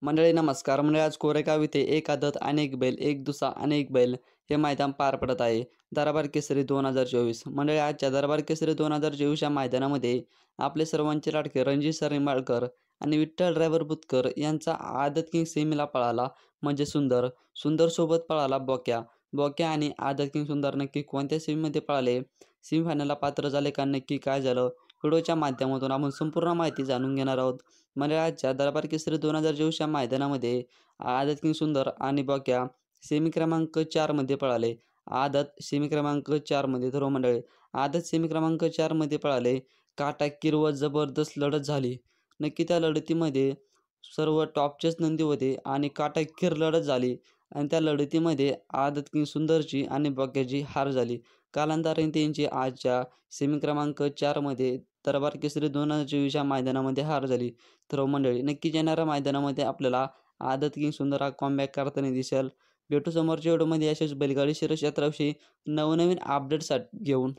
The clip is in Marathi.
मंडळी नमस्कार. मंडळी आज कोरेगाव येथे एक आदत अनेक बैल, एक दुसा अनेक बैल हे मैदान पार पडत आहे. दरबार केसरी 2024 मंडळी आजच्या दरबार केसरी 2024 या मैदानामध्ये आपले सर्वांचे लाडके रणजित सर निंबाळकर आणि विठ्ठल ड्रायव्हर बुतकर यांचा आदत किंग सेमीला पळाला म्हणजे सुंदर. सुंदरसोबत पळाला बोक्या. बोक्या आणि आदत किंग सुंदर नक्की कोणत्या सेमीमध्ये पळाले, सेमीफायनलला पात्र झाले का, नक्की काय झालं, व्हिडिओच्या माध्यमातून आपण संपूर्ण माहिती जाणून घेणार आहोत. मंडळाच्या दरबार केसरी 2024 या मैदानामध्ये आदत किंग सुंदर आणि बोक्या सेमी क्रमांक 4मध्ये पळाले. आदत सेमी क्रमांक 4मध्ये तर मंडळी आदत सेमी क्रमांक 4मध्ये पळाले. काटाकीर व जबरदस्त लढत झाली. नक्की त्या लढतीमध्ये सर्व टॉपचेच नंदी होते आणि काटाकीर लढत झाली आणि त्या लढतीमध्ये आदत किंग सुंदरची आणि बोक्याची हार झाली. कालांतराने त्यांची आजच्या सेमी क्रमांक 4मध्ये दरबार केसरी 2024 या मैदानामध्ये हार झाली. तर मंडळी नक्कीच येणाऱ्या मैदानामध्ये आपल्याला आदत किंग सुंदर हा कमबॅक करताना दिसेल. भेटू समोरच्या व्हिडिओमध्ये अशाच बैलगाडी शर्यत क्षेत्राविषयी नवनवीन अपडेट्स घेऊन.